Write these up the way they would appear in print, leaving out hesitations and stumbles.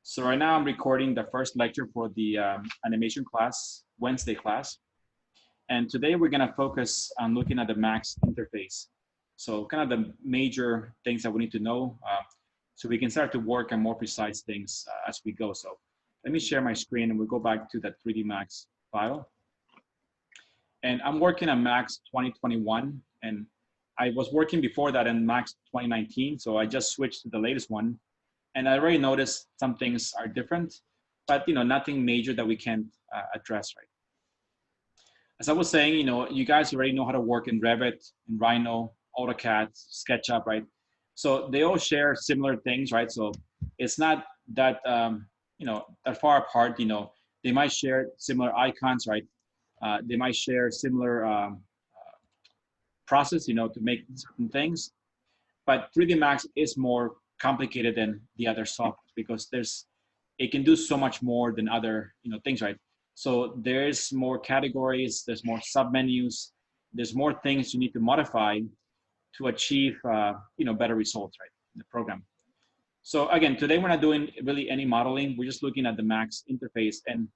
So right now I'm recording the first lecture for the animation class, Wednesday class. And today we're gonna focus on looking at the Max interface. So kind of the major things that we need to know so we can start to work on more precise things as we go. So let me share my screen and we'll go back to that 3D Max file. And I'm working on Max 2021 and I was working before that in Max 2019. So I just switched to the latest one. And I already noticed some things are different, but nothing major that we can't address, right? As I was saying, you guys already know how to work in Revit, in Rhino, AutoCAD, SketchUp, right? So they all share similar things, right? So it's not that that far apart. They might share similar icons, right? They might share similar process, to make certain things. But 3D Max is more complicated than the other software because it can do so much more than other things, right? So there's more categories, there's more submenus, there's more things you need to modify to achieve better results, right, in the program. So again, today we're not doing really any modeling. We're just looking at the Max interface, and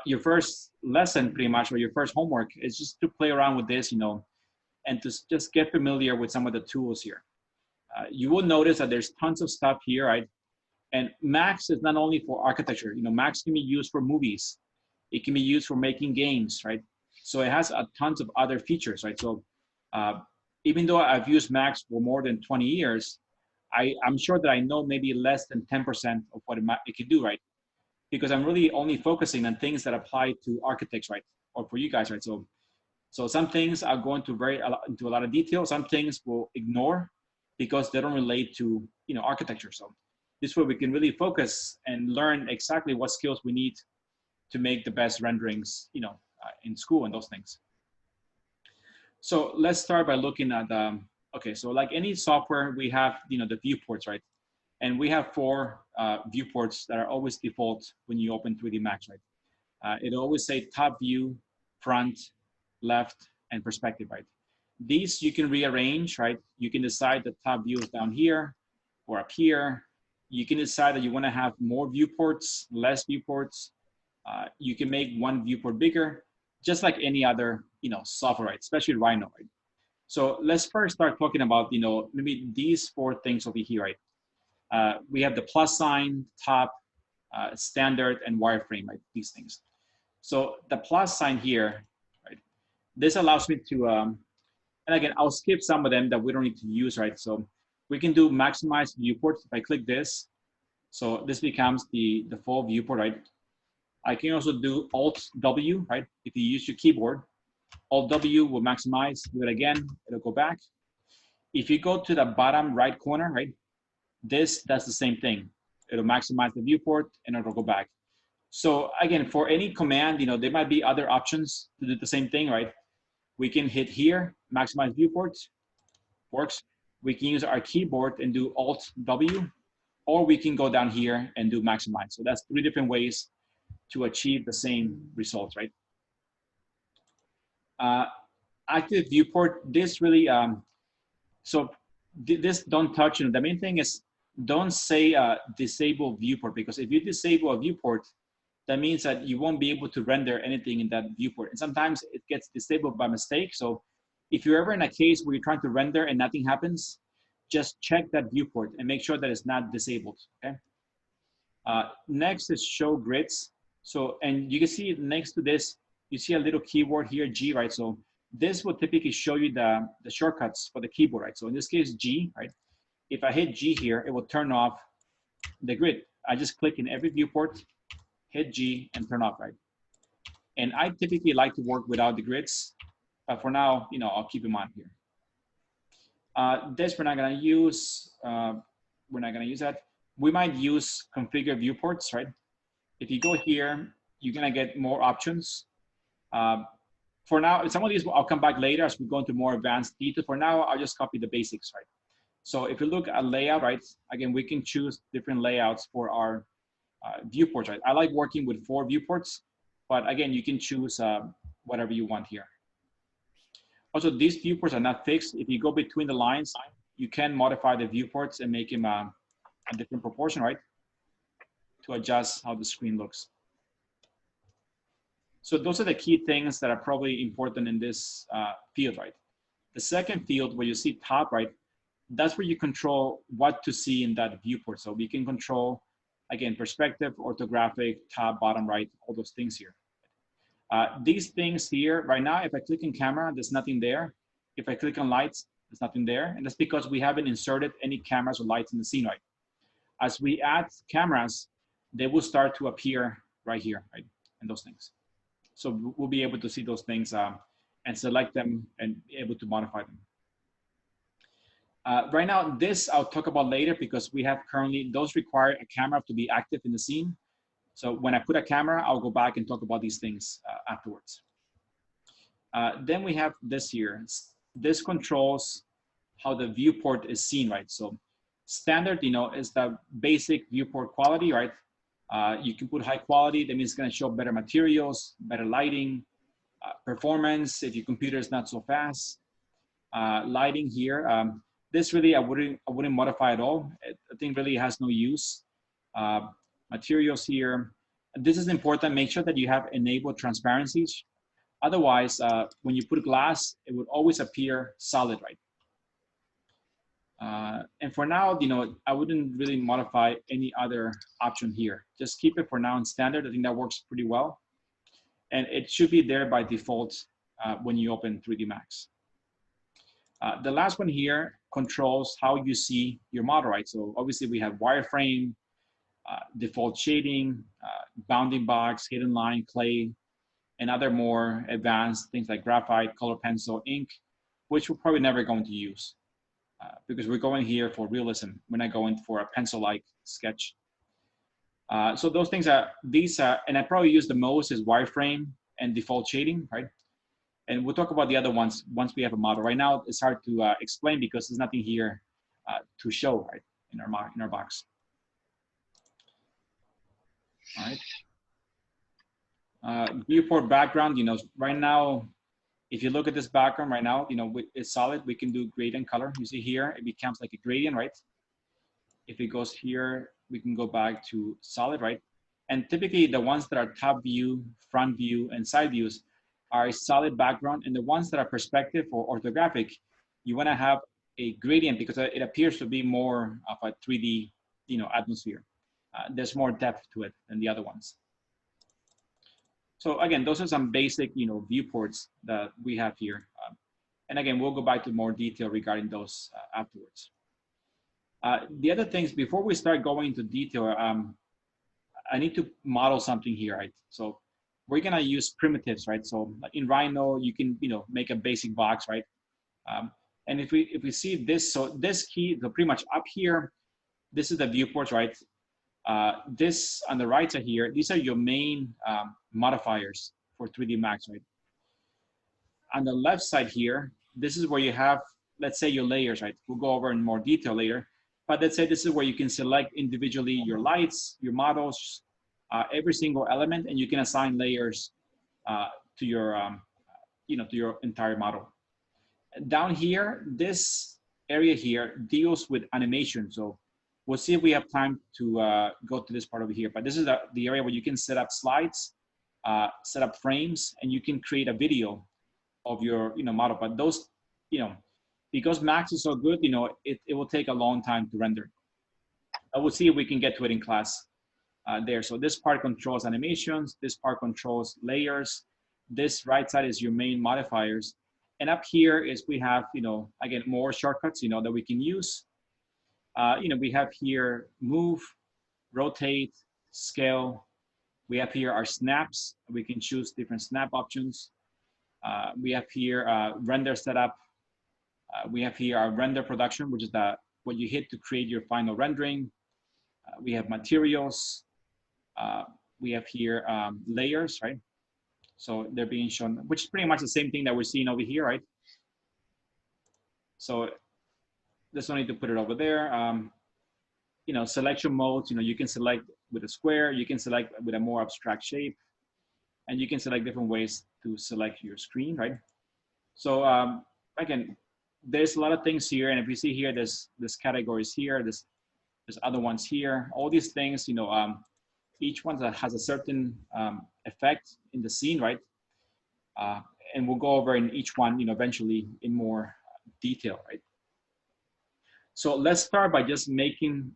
your first lesson pretty much, or your first homework, is just to play around with this, and to just get familiar with some of the tools here. You will notice that there's tons of stuff here, right? And Max is not only for architecture. Max can be used for movies. It can be used for making games, right? So it has tons of other features, right? So even though I've used Max for more than 20 years, I'm sure that I know maybe less than 10% of what it can do, right? Because I'm really only focusing on things that apply to architects, right? Or for you guys, right? So some things are going to into a lot of detail. Some things we'll ignore because they don't relate to architecture. So this way we can really focus and learn exactly what skills we need to make the best renderings in school and those things. So let's start by looking at okay, so like any software, we have the viewports, right? And we have four viewports that are always default when you open 3D Max, right? It'll always say top view, front, left, and perspective, right? These you can rearrange, right? You can decide the top view is down here or up here. You can decide that you want to have more viewports, less viewports. You can make one viewport bigger, just like any other software, right? Especially Rhino, right? So let's first start talking about maybe these four things over here, right? We have the plus sign, top, standard, and wireframe, right? These things. So the plus sign here, right? This allows me to and again, I'll skip some of them that we don't need to use, right? So we can do maximize viewport. If I click this, so this becomes the full viewport, right? I can also do Alt W, right? If you use your keyboard, Alt W will maximize. Do it again, it'll go back. If you go to the bottom right corner, right? This does the same thing. It'll maximize the viewport and it'll go back. So again, for any command, there might be other options to do the same thing, right? We can hit here, maximize viewports, works. We can use our keyboard and do Alt W, or we can go down here and do maximize. So that's three different ways to achieve the same results, right? Active viewport, this really, so this don't touch, the main thing is don't say disable viewport, because if you disable a viewport, that means that you won't be able to render anything in that viewport. And sometimes it gets disabled by mistake. So if you're ever in a case where you're trying to render and nothing happens, just check that viewport and make sure that it's not disabled, okay? Next is show grids. So, and you can see next to this, you see a little keyword here, G, right? So this will typically show you the shortcuts for the keyboard, right? So in this case, G, right? If I hit G here, it will turn off the grid. I just click in every viewport, hit G and turn off, right? And I typically like to work without the grids, but for now, I'll keep them on here. This we're not gonna use. We're not gonna use that. We might use configure viewports, right? If you go here, you're gonna get more options. For now, some of these I'll come back later as we go into more advanced detail. For now, I'll just copy the basics, right? So if you look at layout, right? Again, we can choose different layouts for our viewports, right? I like working with 4 viewports, but again, you can choose whatever you want here. Also, these viewports are not fixed. If you go between the lines, you can modify the viewports and make them a different proportion, right? to adjust how the screen looks. So those are the key things that are probably important in this field, right? The second field where you see top right, that's where you control what to see in that viewport. So we can control, again, perspective, orthographic, top, bottom, right, all those things here. These things here, right now, if I click on camera, there's nothing there. If I click on lights, there's nothing there. And that's because we haven't inserted any cameras or lights in the scene, right? As we add cameras, they will start to appear right here, right? And those things. So we'll be able to see those things and select them and be able to modify them. Right now, this I'll talk about later because we have currently, those require a camera to be active in the scene. So when I put a camera, I'll go back and talk about these things afterwards. Then we have this here. This controls how the viewport is seen, right? So standard, you know, is the basic viewport quality, right? You can put high quality, that means it's gonna show better materials, better lighting, performance, if your computer is not so fast. Lighting here, this really I wouldn't modify at all. I think really has no use. Materials here. This is important, make sure that you have enabled transparencies. Otherwise, when you put glass, it would always appear solid, right? And for now, you know, I wouldn't really modify any other option here. Just keep it for now in standard. I think that works pretty well. And it should be there by default when you open 3D Max. The last one here controls how you see your model, right? So obviously we have wireframe, default shading, bounding box, hidden line, clay, and other more advanced things like graphite, color pencil, ink, which we're probably never going to use because we're going here for realism. We're not going for a pencil-like sketch. So those things are, these are, and I probably use the most is wireframe and default shading, right? And we'll talk about the other ones once we have a model. Right now, it's hard to explain because there's nothing here to show, right, in our box. All right. Viewport background, you know, right now, if you look at this background right now, you know, it's solid. We can do gradient color. You see here, it becomes like a gradient, right? If it goes here, we can go back to solid, right? And typically the ones that are top view, front view, and side views are a solid background. And the ones that are perspective or orthographic, you wanna have a gradient because it appears to be more of a 3D, you know, atmosphere. There's more depth to it than the other ones. So again, those are some basic, you know, viewports that we have here. And again, we'll go back to more detail regarding those afterwards. The other things, before we start going into detail, I need to model something here, right? So we're gonna use primitives, right? So in Rhino, you can, you know, make a basic box, right? And if we see this, so this key, so pretty much up here, this is the viewports, right? This on the right side here, these are your main modifiers for 3D Max, right? On the left side here, this is where you have, let's say your layers, right? We'll go over in more detail later, but let's say this is where you can select individually your lights, your models, every single element, and you can assign layers to your, you know, to your entire model. Down here, this area here deals with animation. So we'll see if we have time to go to this part over here, but this is the area where you can set up slides, set up frames, and you can create a video of your, you know, model. But those, you know, because Max is so good, you know, it will take a long time to render. I will see if we can get to it in class there. So this part controls animations, this part controls layers. This right side is your main modifiers. And up here is we have, you know, again, more shortcuts, you know, that we can use. You know, we have here move, rotate, scale. We have here our snaps. We can choose different snap options. We have here render setup. We have here our render production, which is what you hit to create your final rendering. We have materials. We have here layers, right? So they're being shown, which is pretty much the same thing that we're seeing over here, right? So there's no need to put it over there. You know, selection modes, you know, you can select with a square, you can select with a more abstract shape, and you can select different ways to select your screen, right? So again, there's a lot of things here, and if you see here, there's categories here, there's other ones here. All these things, you know, each one that has a certain effect in the scene, right? And we'll go over in each one, eventually in more detail, right? So let's start by just making,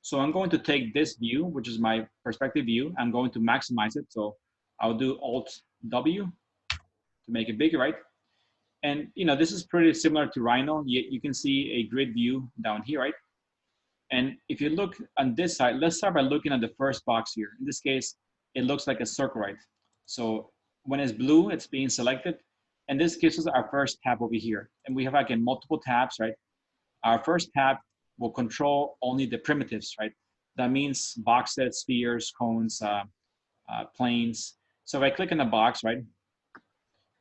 so I'm going to take this view, which is my perspective view. I'm going to maximize it. So I'll do Alt W to make it bigger, right? And this is pretty similar to Rhino. You can see a grid view down here, right? And if you look on this side, let's start by looking at the first box here. In this case, it looks like a circle, right? So when it's blue, it's being selected. And this gives us our first tab over here. And we have, again, multiple tabs, right? Our first tab will control only the primitives, right? That means boxes, spheres, cones, planes. So if I click on the box, right?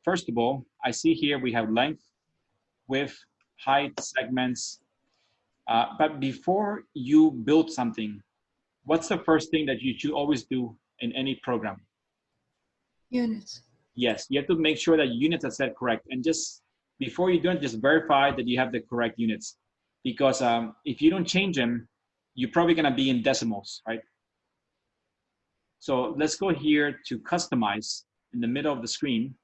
First of all, I see here we have length, width, height, segments. But before you build something, what's the first thing that you should always do in any program? Units. Yes, you have to make sure that units are set correct. And just before you do it, just verify that you have the correct units. Because if you don't change them, you're probably gonna be in decimals, right? So let's go here to customize in the middle of the screen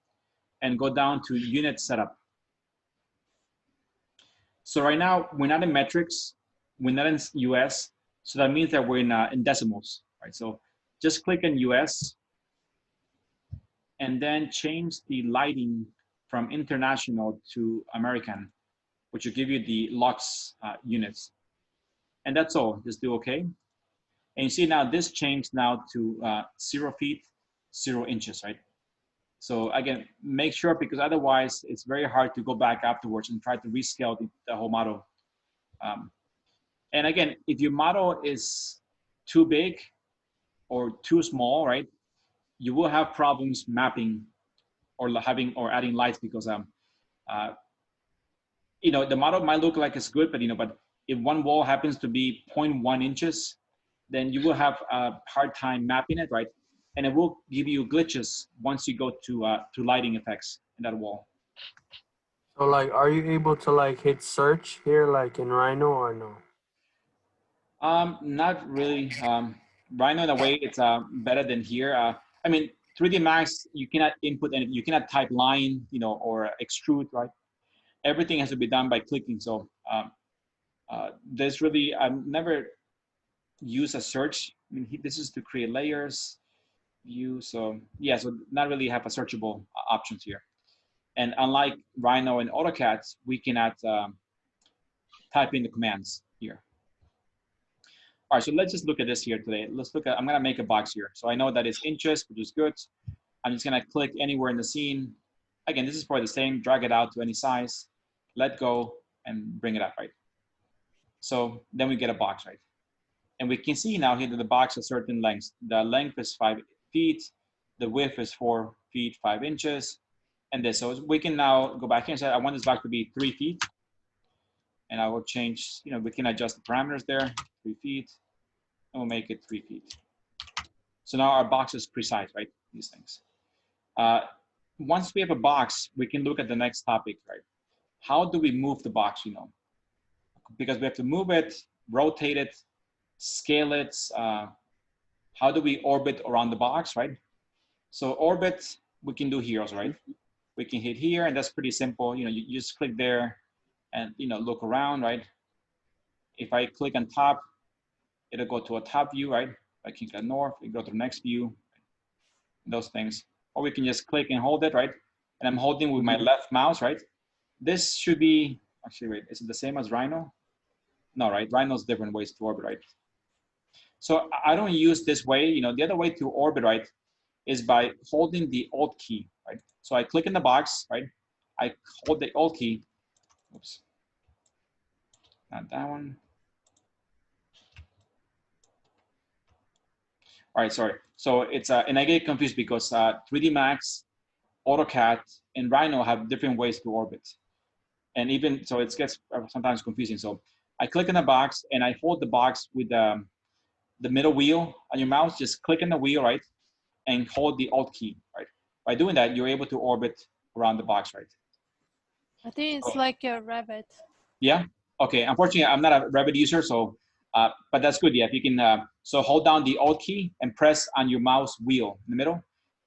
and go down to unit setup. So right now, we're not in metrics, we're not in US, so that means that we're in decimals, right? So just click on US and then change the lighting from international to American, which will give you the lux units. And that's all, just do okay. And you see now this changed now to 0 feet, 0 inches, right? So again, make sure, because otherwise it's very hard to go back afterwards and try to rescale the whole model. And again, if your model is too big or too small, right, you will have problems mapping or adding lights, because the model might look like it's good, but if one wall happens to be 0.1 inches, then you will have a hard time mapping it, right? And it will give you glitches once you go to lighting effects in that wall. So like, are you able to like hit search here, like in Rhino, or no? Not really. Rhino, in a way, it's better than here. I mean, 3D Max, you cannot input anything. You cannot type line, or extrude, right? Everything has to be done by clicking. So there's really, I've never used a search. I mean, this is to create layers, view. So yeah, so not really have a searchable options here. And unlike Rhino and AutoCAD, we cannot type in the commands here. All right, so let's just look at this here today. Let's look at, I'm gonna make a box here. So I know that it's inches, which is good. I'm just gonna click anywhere in the scene. Again, this is for the same, drag it out to any size, let go, and bring it up, right? So then we get a box, right? And we can see now here that the box has certain lengths. The length is 5 feet, the width is 4 feet, 5 inches, and this. So we can now go back here and say, I want this box to be 3 feet. And I will change, we can adjust the parameters there, 3 feet, and we'll make it 3 feet. So now our box is precise, right? These things. Once we have a box, we can look at the next topic, right? How do we move the box, Because we have to move it, rotate it, scale it. How do we orbit around the box, right? So orbit, we can do here also, right? We can hit here, and that's pretty simple. You just click there and, look around, right? If I click on top, it'll go to a top view, right? If I click on north, it go to the next view, those things. Or we can just click and hold it, right? And I'm holding with my left mouse, right? This should be, actually, wait, is it the same as Rhino? No, right? Rhino's different ways to orbit, right? So I don't use this way. The other way to orbit, right, is by holding the Alt key, right? So I click in the box, right? I hold the Alt key. Oops. Not that one. All right, sorry. So it's, and I get confused because 3D Max, AutoCAD, and Rhino have different ways to orbit. And even, so it gets sometimes confusing. So I click in the box and I hold the box with the middle wheel on your mouse. Just click in the wheel, right? And hold the Alt key, right? By doing that, you're able to orbit around the box, right? I think it's like a rabbit. Yeah? Okay, unfortunately, I'm not a Revit user, so But that's good, yeah. If you can, so hold down the Alt key and press on your mouse wheel in the middle,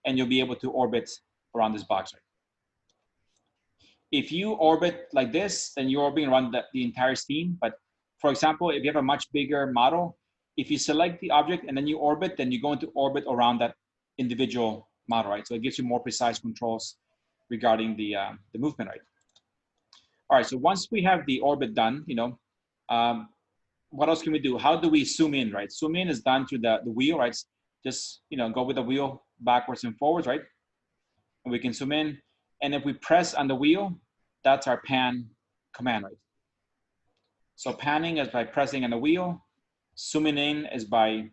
and you'll be able to orbit around this box. Right? If you orbit like this, then you're orbiting around the entire scene. But for example, if you have a much bigger model, if you select the object and then you orbit, then you're going to orbit around that individual model, right? So it gives you more precise controls regarding the movement, right? All right, so once we have the orbit done, what else can we do? How do we zoom in, right? Zoom in is done through the wheel, right? Just, go with the wheel backwards and forwards, right? And we can zoom in. And if we press on the wheel, that's our pan command, right? So panning is by pressing on the wheel. Zooming in is by,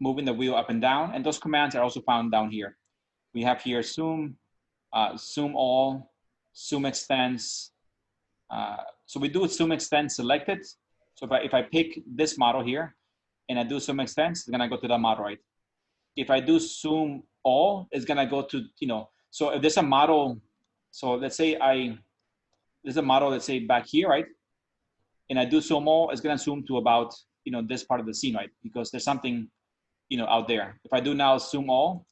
moving the wheel up and down. And those commands are also found down here. We have here zoom, zoom all, zoom extends. So we do zoom extend selected. So if I pick this model here and I do zoom extends, it's gonna go to the model, right? If I do zoom all, it's gonna go to, so if there's a model, so let's say there's a model, let's say back here, right? And I do zoom all, it's gonna zoom to about, this part of the scene, right? Because there's something, out there. If I do now zoom all,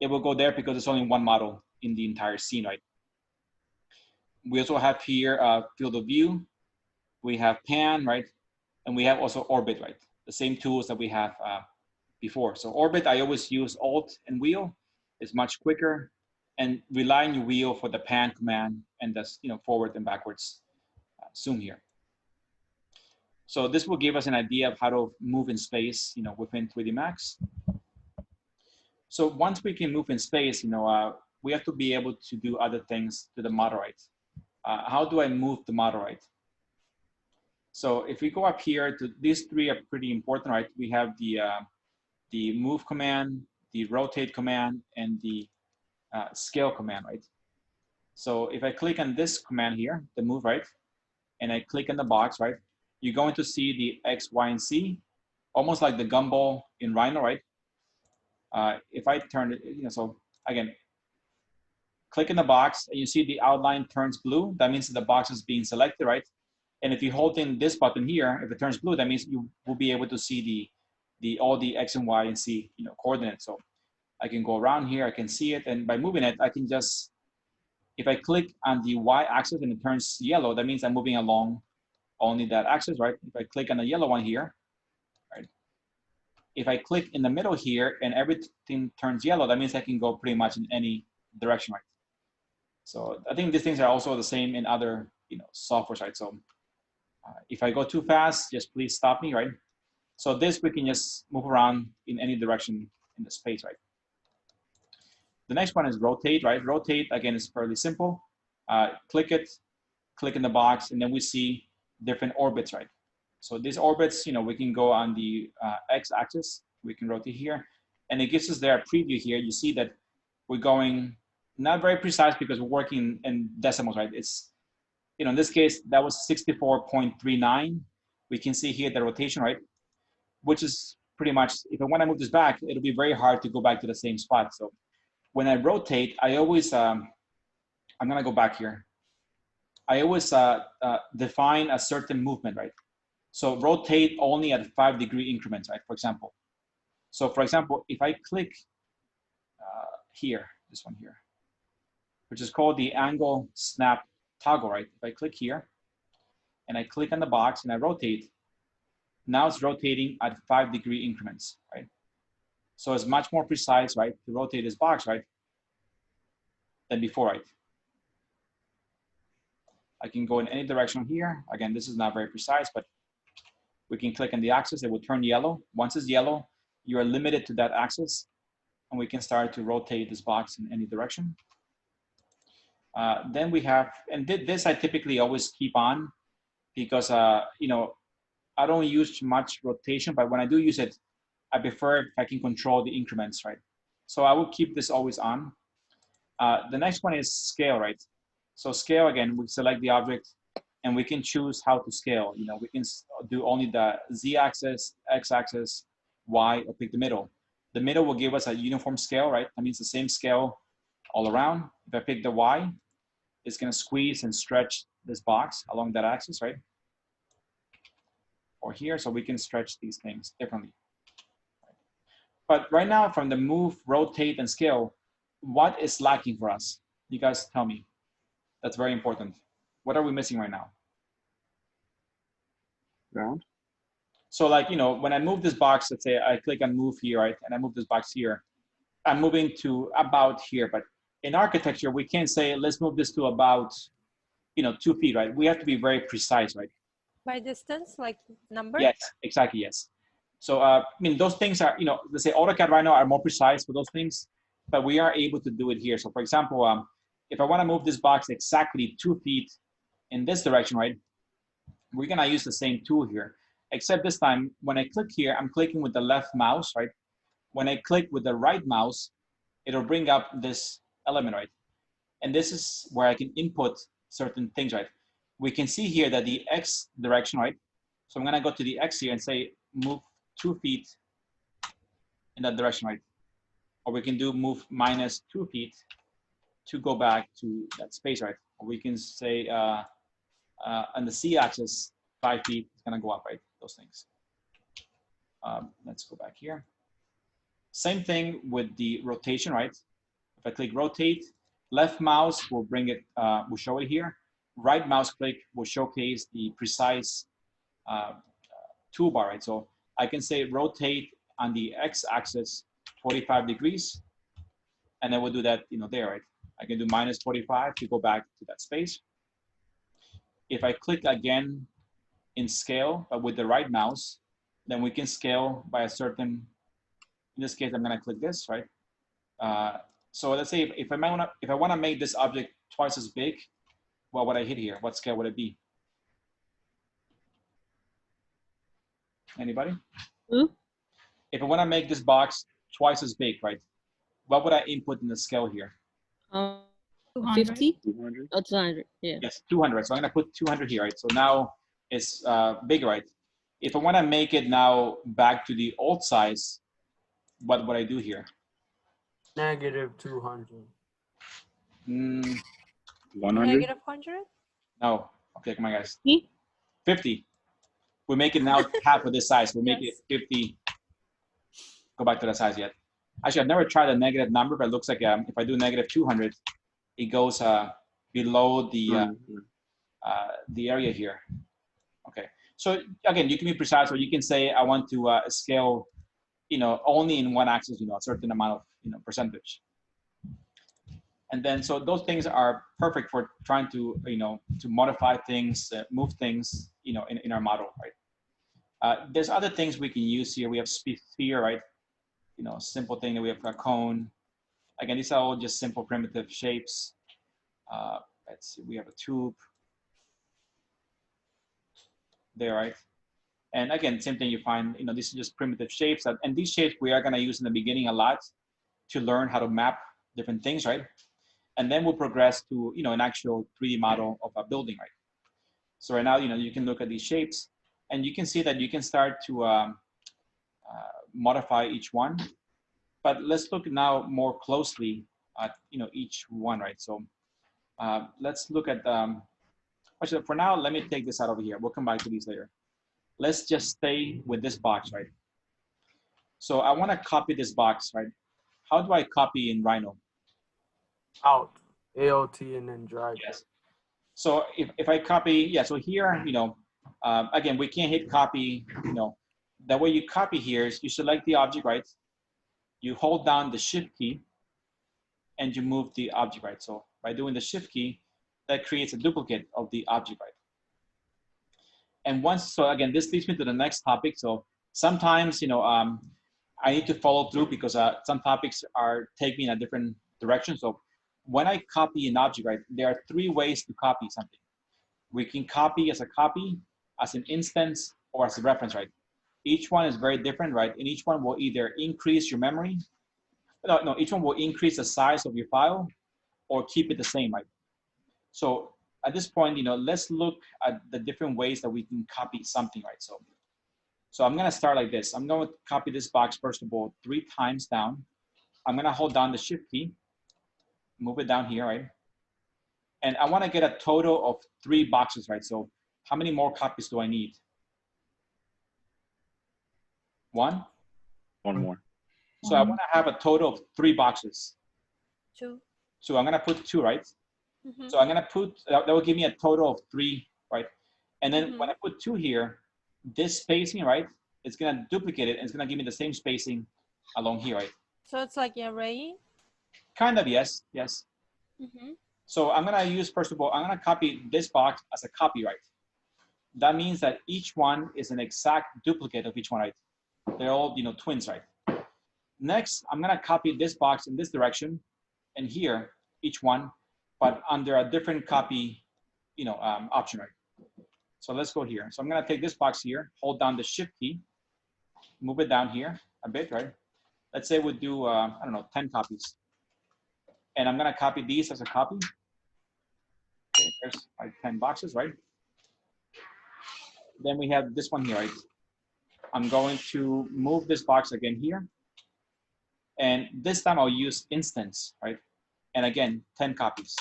it will go there because there's only one model in the entire scene, right? We also have here field of view. We have pan, right? And we have also orbit, right? The same tools that we have before. So orbit, I always use Alt and wheel. It's much quicker. And rely on your wheel for the pan command and the forward and backwards zoom here. So this will give us an idea of how to move in space, within 3D Max. So once we can move in space, we have to be able to do other things to the model, right? How do I move the model, right? So if we go up here to these three are pretty important, right? We have the move command, the rotate command, and the scale command, right? So if I click on this command here, the move, right? And I click on the box, right? You're going to see the X, Y, and Z, almost like the gumball in Rhino, right? If I turn it, so again, click in the box and you see the outline turns blue. That means that the box is being selected, right? And if you hold in this button here, if it turns blue, that means you will be able to see all the X and Y and Z, coordinates. So I can go around here, I can see it, and by moving it, I can just, if I click on the Y axis and it turns yellow, that means I'm moving along only that axis, right? If I click on the yellow one here, right? If I click in the middle here and everything turns yellow, that means I can go pretty much in any direction, right? So I think these things are also the same in other, software, right? So if I go too fast, just please stop me, right? So this, we can just move around in any direction in the space, right? The next one is rotate, right? Rotate, again, is fairly simple. Click it, click in the box, and then we see different orbits, right? So these orbits, we can go on the X axis, we can rotate here, and it gives us there a preview here. You see that we're going not very precise because we're working in decimals, right? It's, in this case, that was 64.39. We can see here the rotation, right? Which is pretty much, if I want to move this back, it'll be very hard to go back to the same spot. So when I rotate, I always, I'm gonna go back here. I always define a certain movement, right? So rotate only at 5-degree increments, right? For example. So for example, if I click here, this one here, which is called the angle snap toggle, right? If I click here and I click on the box and I rotate, now it's rotating at 5-degree increments, right? So it's much more precise, right, to rotate this box, right, than before, right? I can go in any direction here. Again, this is not very precise, but we can click on the axis, it will turn yellow. Once it's yellow, you are limited to that axis, and we can start to rotate this box in any direction. Then we have, and this I typically always keep on because, I don't use much rotation, but when I do use it, I prefer if I can control the increments, right? So I will keep this always on. The next one is scale, right? So scale, again, we select the object and we can choose how to scale. We can do only the Z-axis, X-axis, Y, or pick the middle. The middle will give us a uniform scale, right? That means the same scale all around. If I pick the Y, it's gonna squeeze and stretch this box along that axis, right? or here, so we can stretch these things differently. But right now, from the move, rotate, and scale, what is lacking for us? You guys tell me. That's very important. What are we missing right now? Ground. So like, you know, when I move this box, let's say I click on move here, right? And I move this box here. I'm moving to about here, but in architecture, we can't say, let's move this to about, you know, 2 feet, right? We have to be very precise, right? By distance, like number? Yes, exactly, yes. So, I mean, those things are, you know, let's say AutoCAD right now are more precise for those things, but we are able to do it here. So for example, if I wanna move this box exactly 2 feet in this direction, right? We're gonna use the same tool here, except this time, when I click here, I'm clicking with the left mouse, right? When I click with the right mouse, it'll bring up this element, right? And this is where I can input certain things, right? We can see here that the X direction, right? So I'm gonna go to the X here and say, move 2 feet in that direction, right? Or we can do move minus 2 feet to go back to that space, right? Or we can say on the Z axis, 5 feet, it's gonna go up, right? Those things. Let's go back here. Same thing with the rotation, right? If I click rotate, left mouse will bring it, will show it here. Right mouse click will showcase the precise toolbar, right? So I can say rotate on the X axis 45 degrees, and then we'll do that, you know, there, right? I can do minus 45 to go back to that space. If I click again in scale, but with the right mouse, then we can scale by a certain, in this case, I'm gonna click this, right? So let's say if I wanna make this object twice as big, what would I hit here? What scale would it be? Anybody? If I wanna make this box twice as big, right? What would I input in the scale here? 200. 200. Oh, 200, yeah. Yes, 200. So I'm gonna put 200 here, right? So now it's bigger, right? If I wanna make it now back to the old size, what would I do here? Negative 200. 100. Negative 100? No. Okay, come on, guys. 50? 50. We make it now half of this size. We make Yes. it 50. Go back to that size yet. Actually, I've never tried a negative number, but it looks like if I do negative 200, it goes below the area here. Okay. So again, you can be precise, or you can say I want to scale, you know, only in one axis, you know, a certain amount of, you know, percentage. And then, so those things are perfect for trying to, you know, to modify things, move things, you know, in our model, right? There's other things we can use here. We have sphere, right? You know, simple thing that we have a cone. Again, these are all just simple primitive shapes. Let's see, we have a tube there, right? And again, same thing you find, you know, these are just primitive shapes. And these shapes we are gonna use in the beginning a lot to learn how to map different things, right? And then we'll progress to, you know, an actual 3D model of a building, right? So right now, you know, you can look at these shapes and you can see that you can start to modify each one. But let's look now more closely at, you know, each one, right? So let's look at, actually for now, let me take this out over here. We'll come back to these later. Let's just stay with this box, right? So I wanna copy this box, right? How do I copy in Rhino? Out. AOT and then drag. Yes. So if I copy, yeah, so here, you know, again, we can't hit copy, you know. The way you copy here is you select the object, right? You hold down the shift key and you move the object, right? So by doing the shift key, that creates a duplicate of the object, right? And once, so again, this leads me to the next topic. So sometimes, you know, I need to follow through because some topics take me in a different direction. So when I copy an object, right, there are 3 ways to copy something. We can copy as a copy, as an instance, or as a reference, right? Each one is very different, right? And each one will either increase your memory, no, each one will increase the size of your file or keep it the same, right? So at this point, you know, let's look at the different ways that we can copy something, right? So I'm gonna start like this. I'm gonna copy this box, first of all, 3 times down. I'm gonna hold down the shift key, move it down here, right? And I wanna get a total of 3 boxes, right? So how many more copies do I need? One. One more. So I want to have a total of 3 boxes. 2. So I'm gonna put 2, right? Mm-hmm. So I'm gonna put, that will give me a total of 3, right? And then when I put 2 here, this spacing, right, it's gonna duplicate it and it's gonna give me the same spacing along here, right? So it's like array. Kind of, yes, yes. Mm-hmm. So I'm gonna use, first of all, I'm gonna copy this box as a copy, right? That means that each one is an exact duplicate of each one, right? They're all, twins, right? Next, I'm gonna copy this box in this direction and here, each one, but under a different copy, option, right? So let's go here. So I'm gonna take this box here, hold down the Shift key, move it down here a bit, right? Let's say we do, 10 copies. And I'm gonna copy these as a copy. Okay, there's like 10 boxes, right? Then we have this one here, right? I'm going to move this box again here. And this time I'll use instance, right? And again, 10 copies.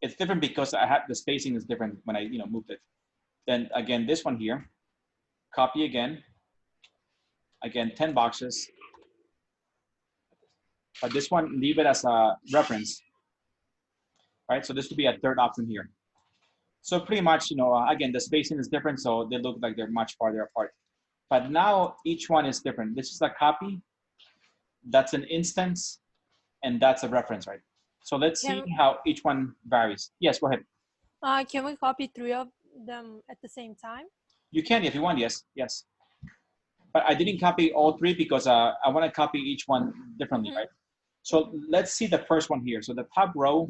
It's different because I have the spacing is different when I moved it. Then again, this one here, copy again. Again, 10 boxes. But this one, leave it as a reference, right? So this would be a third option here. So pretty much, again, the spacing is different, so they look like they're much farther apart. But now each one is different. This is a copy, that's an instance, and that's a reference, right? So let's see how each one varies. Yes, go ahead. Can we copy 3 of them at the same time? You can if you want, yes, yes. But I didn't copy all 3 because I want to copy each one differently, right? So let's see the first one here. So the top row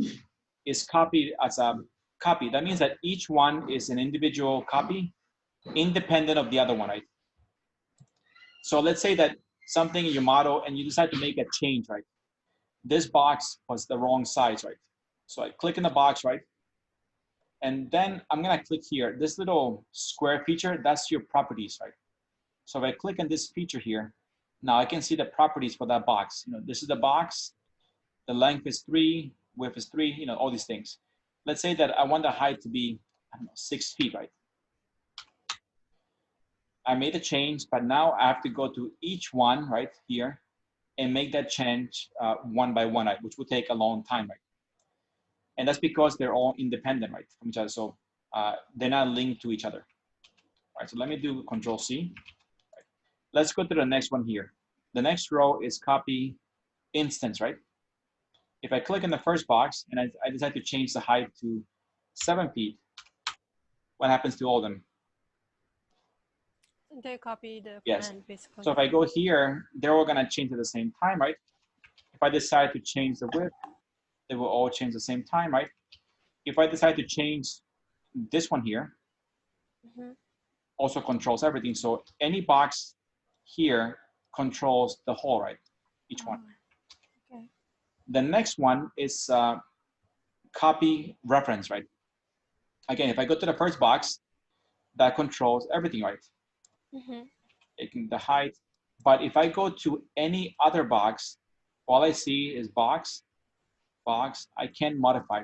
is copied as a copy. That means that each one is an individual copy, independent of the other one, right? So let's say that something in your model and you decide to make a change, right? This box was the wrong size, right? So I click in the box, right? And then I'm gonna click here. This little square feature, that's your properties, right? So if I click on this feature here, now I can see the properties for that box. This is the box, the length is 3, width is 3, all these things. Let's say that I want the height to be, 6 feet, right? I made a change, but now I have to go to each one right here and make that change one by one, right, which will take a long time, right? And that's because they're all independent, right, from each other. So they're not linked to each other. All right, so let me do Control C. Right. Let's go to the next one here. The next row is copy instance, right? If I click in the first box and I decide to change the height to 7 feet, what happens to all of them? They copy the Yes. command, basically. So if I go here, they're all gonna change at the same time, right? If I decide to change the width, they will all change at the same time, right? If I decide to change this one here, also controls everything. So any box here controls the whole, right? Each one. Okay. The next one is copy reference, right? Again, if I go to the first box, that controls everything, right? Taking the height. But if I go to any other box, all I see is box, box. I can modify.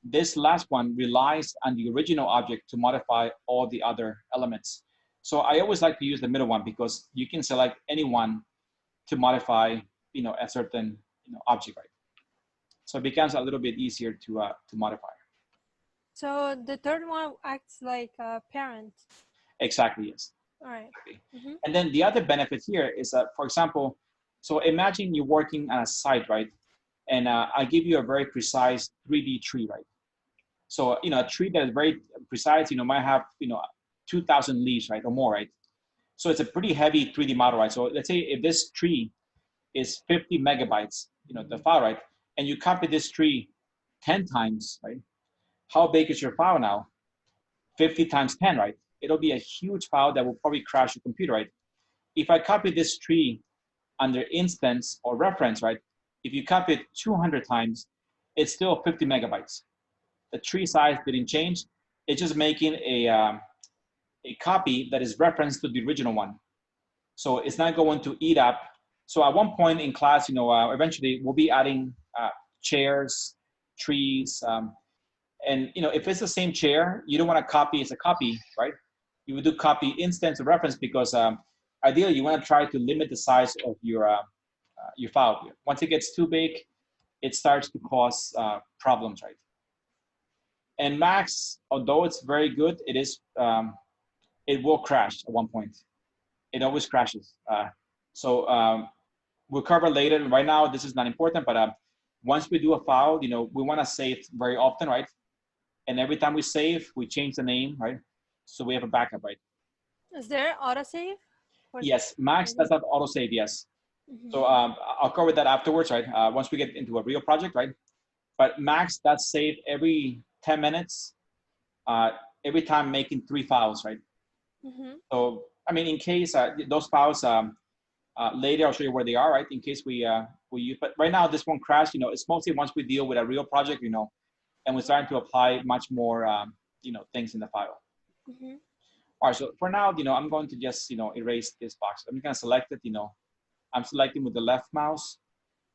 This last one relies on the original object to modify all the other elements. So I always like to use the middle one because you can select any one to modify, a certain, object, right? So it becomes a little bit easier to modify. So the third one acts like a parent. Exactly, yes. All right. And then the other benefit here is that, for example, so imagine you're working on a site, right? And I give you a very precise 3D tree, right? So, a tree that is very precise, might have, 2,000 leaves, right? Or more, right? So it's a pretty heavy 3D model, right? So let's say if this tree is 50 megabytes, the file, right? And you copy this tree 10 times, right? How big is your file now? 50 times 10, right? It'll be a huge file that will probably crash your computer, right? If I copy this tree under instance or reference, right? If you copy it 200 times, it's still 50 megabytes. The tree size didn't change. It's just making a copy that is referenced to the original one. So it's not going to eat up. So at one point in class, eventually we'll be adding chairs, trees, and if it's the same chair, you don't want to copy as a copy, right? you would do copy instance of reference because ideally you want to try to limit the size of your file. Once it gets too big, it starts to cause problems, right? And Max, although it's very good, it will crash at one point. It always crashes. So we'll cover later. Right now, this is not important, but once we do a file, we want to save very often, right? And every time we save, we change the name, right? So we have a backup, right? Is there autosave? Yes, Max does have autosave, yes. Mm-hmm. So I'll cover that afterwards, right? Once we get into a real project, right? But Max does save every 10 minutes, every time making 3 files, right? Mm-hmm. So, I mean, in case those files, later I'll show you where they are, right? In case we use, but right now this won't crash, it's mostly once we deal with a real project, and we're starting to apply much more, things in the file. Mm-hmm. All right, so for now, I'm going to just, erase this box. I'm gonna select it, I'm selecting with the left mouse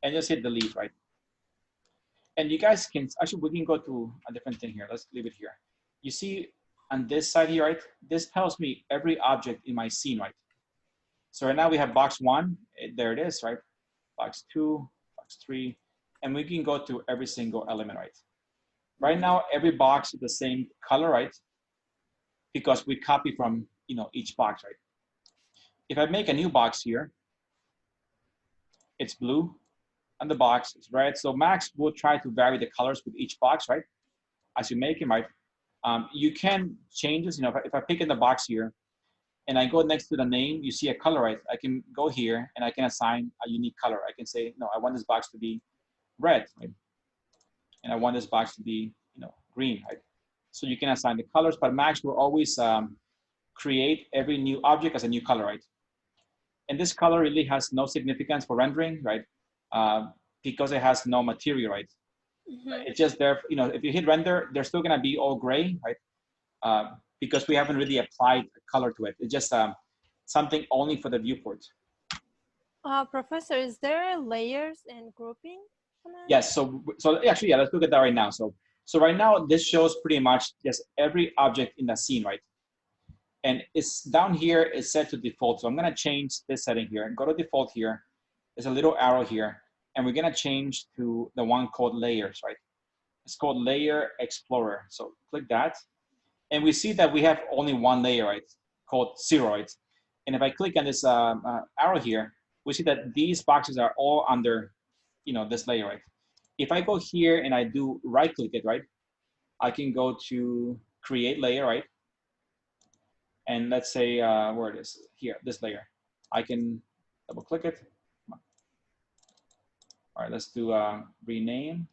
and just hit delete, right? And you guys can, actually we can go to a different thing here. Let's leave it here. You see on this side here, right? This tells me every object in my scene, right? So right now we have box 1, there it is, right? Box 2, box 3, and we can go to every single element, right? Right now, every box is the same color, right? Because we copy from, each box, right? If I make a new box here, it's blue, and the box is red. So Max will try to vary the colors with each box, right? As you make it, right? You can change this, if I pick in the box here, and I go next to the name, you see a color, right? I can go here and I can assign a unique color. I can say, no, I want this box to be red, right? And I want this box to be, green, right? So you can assign the colors, but Max will always create every new object as a new color, right? And this color really has no significance for rendering, right? Because it has no material, right? Mm-hmm. It's just there, if you hit render, they're still gonna be all gray, right? Because we haven't really applied color to it. It's just something only for the viewport. Professor, is there layers and grouping? Yes, so actually, yeah, let's look at that right now. So right now, this shows pretty much just every object in the scene, right? And it's down here, it's set to default. So I'm gonna change this setting here and go to default here. There's a little arrow here, and we're gonna change to the one called layers, right? It's called Layer Explorer. So click that. And we see that we have only one layer, right? Called 0, right? And if I click on this arrow here, we see that these boxes are all under, this layer, right? If I go here and I do right click it, right? I can go to create layer, right? And let's say, where it is, here, this layer. I can double click it. Come on. All right, let's do rename.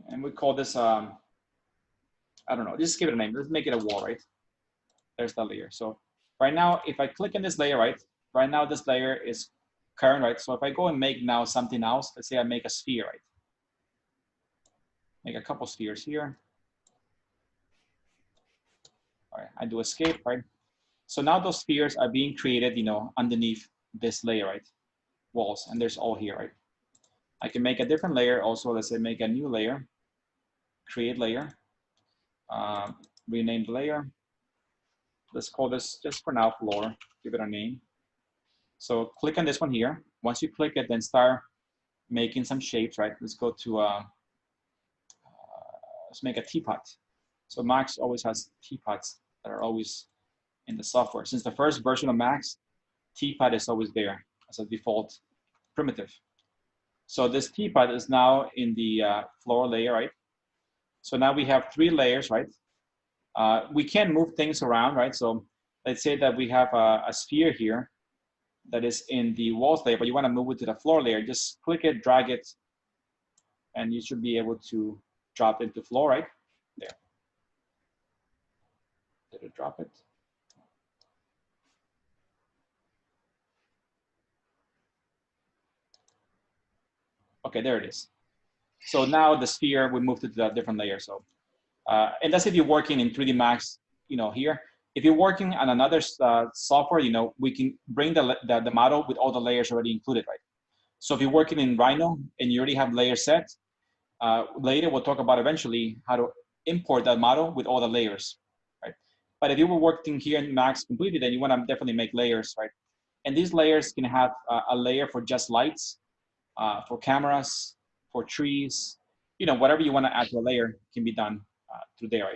And we call this, I don't know, just give it a name. Let's make it a wall, right? There's the layer. So right now, if I click on this layer, right? Right now, this layer is current, right? So if I go and make now something else, let's say I make a sphere, right? Make a couple spheres here. All right, I do escape, right? So now those spheres are being created, underneath this layer, right? Walls, and there's all here, right? I can make a different layer also. Let's say make a new layer, create layer, rename the layer. Let's call this just for now floor, give it a name. So click on this one here. Once you click it, then start making some shapes, right? Let's go to, let's make a teapot. So Max always has teapots that are always in the software. Since the first version of Max, teapot is always there as a default primitive. So this teapot is now in the floor layer, right? So now we have 3 layers, right? We can move things around, right? So let's say that we have a sphere here that is in the walls layer, but you want to move it to the floor layer. Just click it, drag it, and you should be able to drop it to floor, right? There. Did it drop it? Okay, there it is. So now the sphere, we moved it to a different layer. So, and that's if you're working in 3D Max, here. If you're working on another software, we can bring the model with all the layers already included, right? So if you're working in Rhino and you already have layers set, later we'll talk about eventually how to import that model with all the layers, right? But if you were working here in Max completely, then you want to definitely make layers, right? And these layers can have a layer for just lights, for cameras, for trees, whatever you want to add to a layer can be done through there,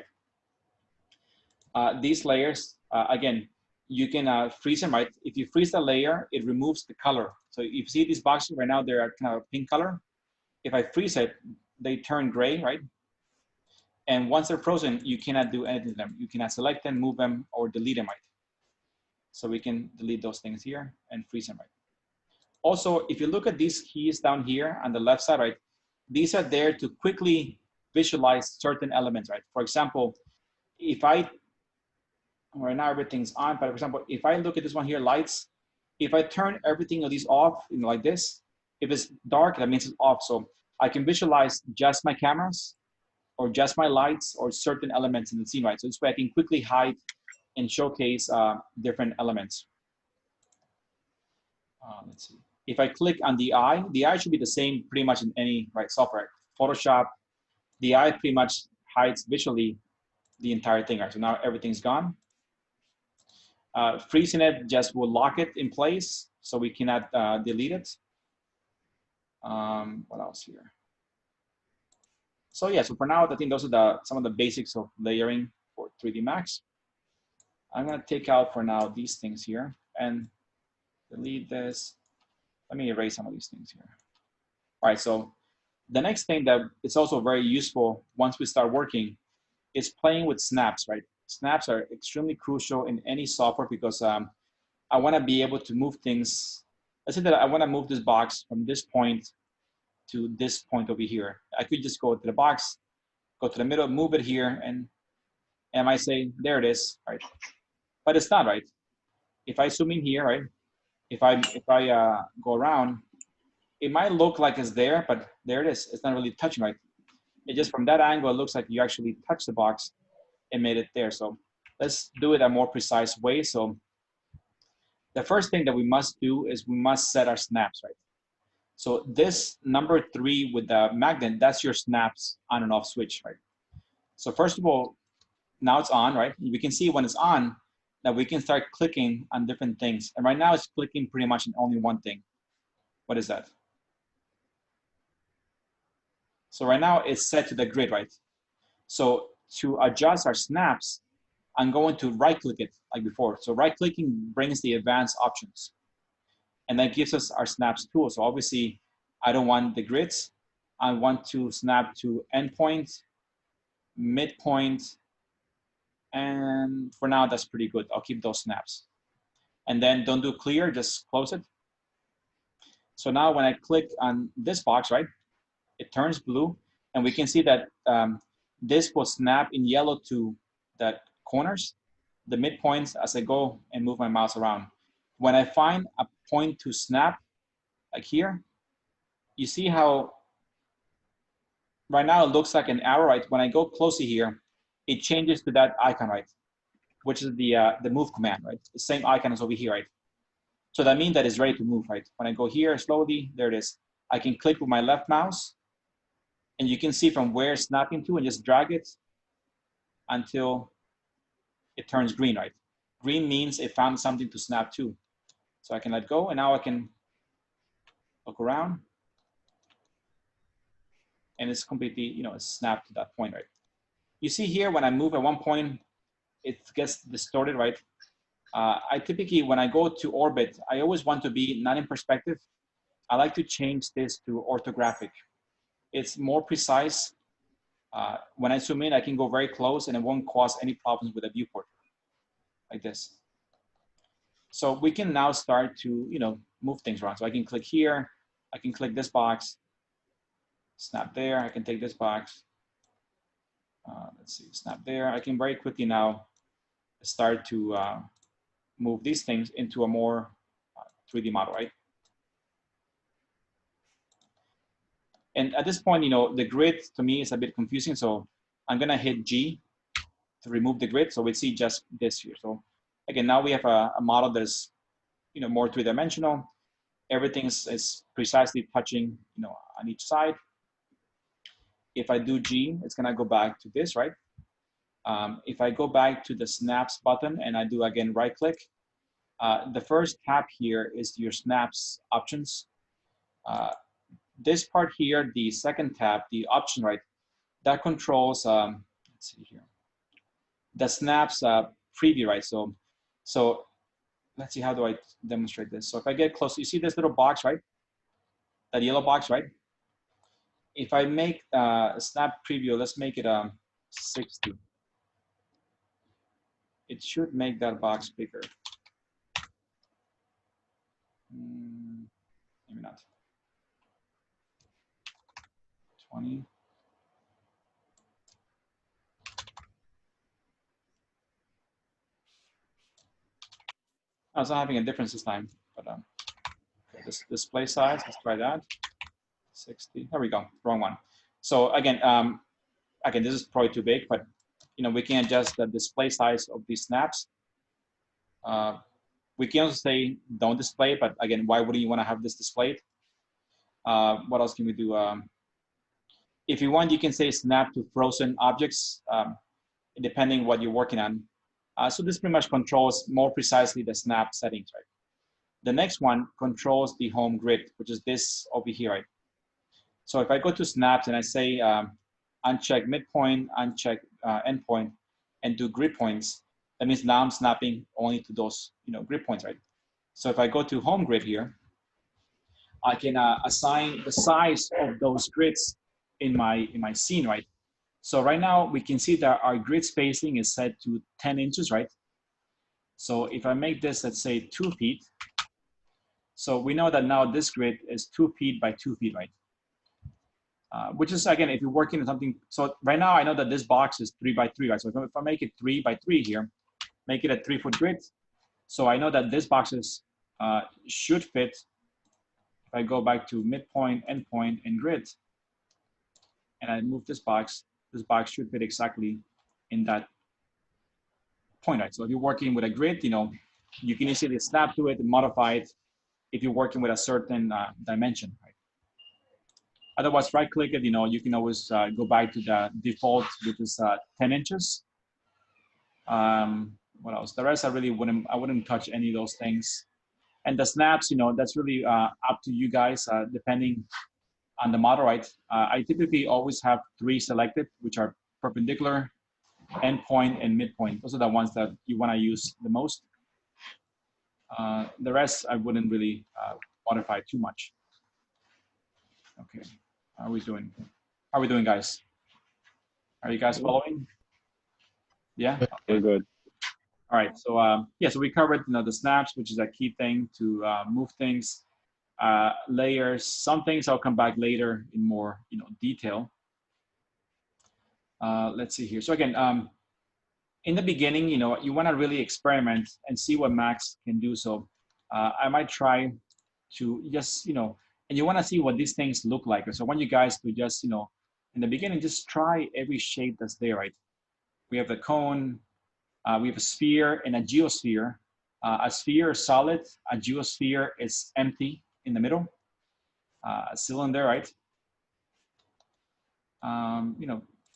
right? These layers, again, you can freeze them, right? If you freeze the layer, it removes the color. So if you see these boxes right now, they're kind of pink color. If I freeze it, they turn gray, right? And once they're frozen, you cannot do anything to them. You cannot select them, move them, or delete them, right? So we can delete those things here and freeze them, right? Also, if you look at these keys down here on the left side, right? These are there to quickly visualize certain elements, right? For example, if I, right now everything's on, but for example, if I look at this one here, lights, if I turn everything of these off, like this, if it's dark, that means it's off. So I can visualize just my cameras or just my lights or certain elements in the scene, right? So this way I can quickly hide and showcase different elements. Let's see. If I click on the eye should be the same pretty much in any software. Photoshop, the eye pretty much hides visually the entire thing, right? So now everything's gone. Freezing it just will lock it in place so we cannot delete it. What else here? So yeah, so for now, I think those are some of the basics of layering for 3D Max. I'm gonna take out for now these things here and delete this. Let me erase some of these things here. All right, so the next thing that is also very useful once we start working is playing with snaps, right? Snaps are extremely crucial in any software because I wanna be able to move things. Let's say that I wanna move this box from this point to this point over here. I could just go to the box, go to the middle, move it here, and I might say, there it is, right? But it's not, right? If I zoom in here, right? If I go around, it might look like it's there, but there it is. It's not really touching, right? It just from that angle, it looks like you actually touched the box and made it there. So let's do it a more precise way. So the first thing that we must do is we must set our snaps, right? So this number 3 with the magnet, that's your snaps on and off switch, right? So first of all, now it's on, right? We can see when it's on that we can start clicking on different things. And right now it's clicking pretty much on only one thing. What is that? So right now it's set to the grid, right? So to adjust our snaps, I'm going to right click it like before. So right clicking brings the advanced options. And that gives us our snaps tool. So obviously I don't want the grids. I want to snap to endpoint, midpoint, and for now that's pretty good. I'll keep those snaps. And then don't do clear, just close it. So now when I click on this box, right, it turns blue, and we can see that this will snap in yellow to the corners, the midpoints as I go and move my mouse around. When I find a point to snap, like here, you see how right now it looks like an arrow, right? When I go closely here, it changes to that icon, right? Which is the move command, right? The same icon as over here, right? So that means that it's ready to move, right? When I go here slowly, there it is. I can click with my left mouse, and you can see from where it's snapping to and just drag it until it turns green, right? Green means it found something to snap to. So I can let go, and now I can look around, and it's completely, it's snapped to that point, right? You see here, when I move at one point, it gets distorted, right? I typically, when I go to orbit, I always want to be not in perspective. I like to change this to orthographic. It's more precise. When I zoom in, I can go very close and it won't cause any problems with the viewport, like this. So we can now start to, move things around. So I can click here, I can click this box, snap there, I can take this box. Let's see, snap there. I can very quickly now start to move these things into a more 3D model, right? And at this point, the grid to me is a bit confusing. So I'm gonna hit G to remove the grid. So we see just this here. So again, now we have a model that's, more 3-dimensional. Everything is precisely touching, on each side. If I do G, it's gonna go back to this, right? If I go back to the snaps button and I do again right click, the first tab here is your snaps options. This part here, the second tab, the option, right, that controls, let's see here, the snaps preview, right? So let's see, how do I demonstrate this? So if I get close, you see this little box, right? That yellow box, right? If I make snap preview, let's make it 60. It should make that box bigger. Maybe not. 20. I was not having a difference this time, but this display size, let's try that. 60, there we go, wrong one. So again, this is probably too big, but we can adjust the display size of these snaps. We can also say don't display, but again, why wouldn't you want to have this displayed? What else can we do? If you want, you can say snap to frozen objects, depending what you're working on. So this pretty much controls more precisely the snap settings, right? The next one controls the home grid, which is this over here, right? So if I go to snaps and I say uncheck midpoint, uncheck endpoint, and do grid points, that means now I'm snapping only to those grid points, right? So if I go to home grid here, I can assign the size of those grids in my scene, right? So right now we can see that our grid spacing is set to 10 inches, right? So if I make this, let's say 2 feet, so we know that now this grid is 2 feet by 2 feet, right? Which is, again, if you're working on something, so right now I know that this box is 3 by 3, right? So if I make it 3 by 3 here, make it a 3-foot grid. So I know that this boxes should fit. If I go back to midpoint, endpoint, and grid, and I move this box should fit exactly in that point, right? So if you're working with a grid, you can easily snap to it and modify it if you're working with a certain dimension, right? Otherwise, right click it, you can always go back to the default, which is 10 inches. What else? The rest, I wouldn't touch any of those things. And the snaps, that's really up to you guys, depending on the model, right? I typically always have 3 selected, which are perpendicular, endpoint, and midpoint. Those are the ones that you want to use the most. The rest, I wouldn't really modify too much. Okay, how are we doing? How are we doing, guys? Are you guys following? Yeah? Okay. We're good. All right, so yeah, so we covered the snaps, which is a key thing to move things. Layers, some things I'll come back later in more detail. Let's see here. So again, in the beginning, you want to really experiment and see what Max can do. So I might try to just and you want to see what these things look like. So I want you guys to just in the beginning just try every shape that's there, right? We have the cone, we have a sphere and a geosphere. A sphere is solid, a geosphere is empty in the middle, a cylinder, right?